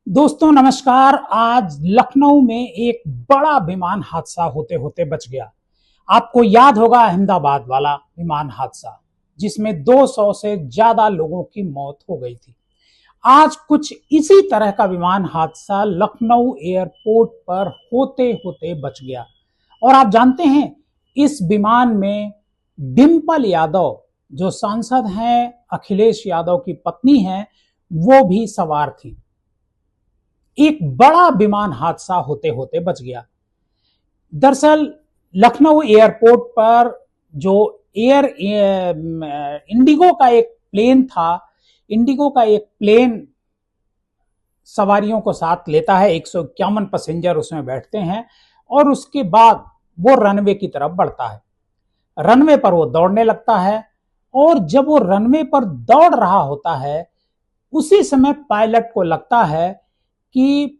दोस्तों नमस्कार। आज लखनऊ में एक बड़ा विमान हादसा होते होते बच गया। आपको याद होगा अहमदाबाद वाला विमान हादसा, जिसमें 200 से ज्यादा लोगों की मौत हो गई थी। आज कुछ इसी तरह का विमान हादसा लखनऊ एयरपोर्ट पर होते होते बच गया। और आप जानते हैं, इस विमान में डिंपल यादव, जो सांसद हैं, अखिलेश यादव की पत्नी हैं, वो भी सवार थी। एक बड़ा विमान हादसा होते होते बच गया। दरअसल लखनऊ एयरपोर्ट पर जो एयर इंडिगो का एक प्लेन था, इंडिगो का एक प्लेन सवारियों को साथ लेता है, 151 पैसेंजर उसमें बैठते हैं और उसके बाद वो रनवे की तरफ बढ़ता है। रनवे पर वो दौड़ने लगता है और जब वो रनवे पर दौड़ रहा होता है, उसी समय पायलट को लगता है कि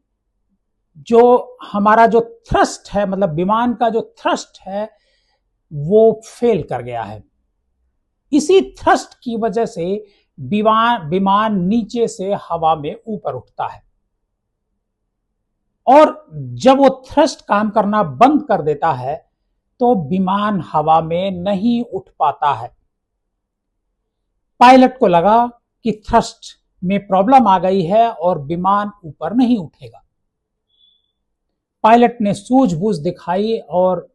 जो हमारा जो थ्रस्ट है, मतलब विमान का जो थ्रस्ट है, वो फेल कर गया है। इसी थ्रस्ट की वजह से विमान नीचे से हवा में ऊपर उठता है और जब वो थ्रस्ट काम करना बंद कर देता है तो विमान हवा में नहीं उठ पाता है। पायलट को लगा कि थ्रस्ट में प्रॉब्लम आ गई है और विमान ऊपर नहीं उठेगा। पायलट ने सूझबूझ दिखाई और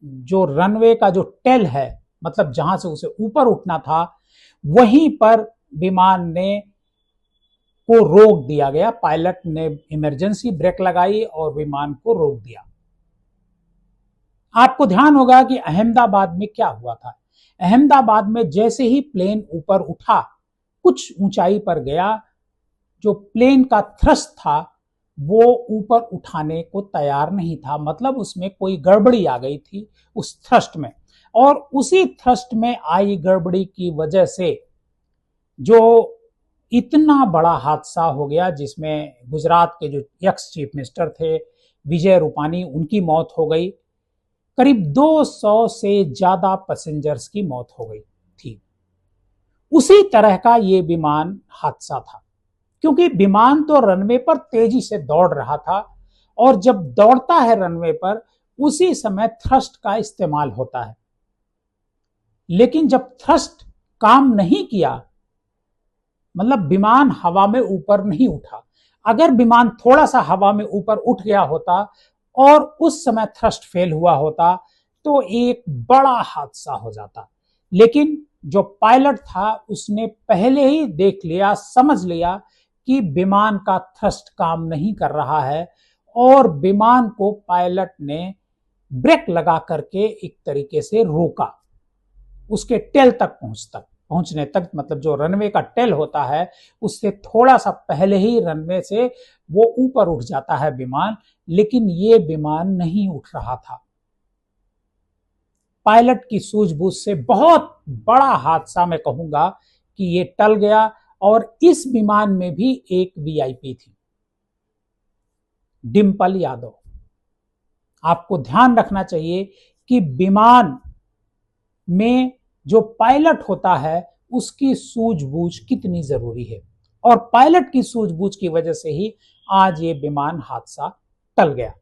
जो रनवे का जो टेल है, मतलब जहां से उसे ऊपर उठना था, वहीं पर विमान ने को रोक दिया गया। पायलट ने इमरजेंसी ब्रेक लगाई और विमान को रोक दिया। आपको ध्यान होगा कि अहमदाबाद में क्या हुआ था। अहमदाबाद में जैसे ही प्लेन ऊपर उठा, कुछ ऊंचाई पर गया, जो प्लेन का थ्रस्ट था वो ऊपर उठाने को तैयार नहीं था, मतलब उसमें कोई गड़बड़ी आ गई थी उस थ्रस्ट में। और उसी थ्रस्ट में आई गड़बड़ी की वजह से जो इतना बड़ा हादसा हो गया, जिसमें गुजरात के जो एक्स चीफ मिनिस्टर थे विजय रूपानी, उनकी मौत हो गई। करीब 200 से ज्यादा पैसेंजर्स की मौत हो गई थी। उसी तरह का ये विमान हादसा था, क्योंकि विमान तो रनवे पर तेजी से दौड़ रहा था और जब दौड़ता है रनवे पर, उसी समय थ्रस्ट का इस्तेमाल होता है। लेकिन जब थ्रस्ट काम नहीं किया, मतलब विमान हवा में ऊपर नहीं उठा, अगर विमान थोड़ा सा हवा में ऊपर उठ गया होता और उस समय थ्रस्ट फेल हुआ होता तो एक बड़ा हादसा हो जाता। लेकिन जो पायलट था उसने पहले ही देख लिया, समझ लिया कि विमान का थ्रस्ट काम नहीं कर रहा है और विमान को पायलट ने ब्रेक लगा करके एक तरीके से रोका, उसके टेल तक पहुंचने तक, मतलब जो रनवे का टेल होता है उससे थोड़ा सा पहले ही रनवे से वो ऊपर उठ जाता है विमान। लेकिन ये विमान नहीं उठ रहा था। पायलट की सूझबूझ से बहुत बड़ा हादसा मैं कहूंगा कि ये टल गया। और इस विमान में भी एक वीआईपी थी, डिंपल यादव। आपको ध्यान रखना चाहिए कि विमान में जो पायलट होता है उसकी सूझबूझ कितनी जरूरी है, और पायलट की सूझबूझ की वजह से ही आज ये विमान हादसा टल गया।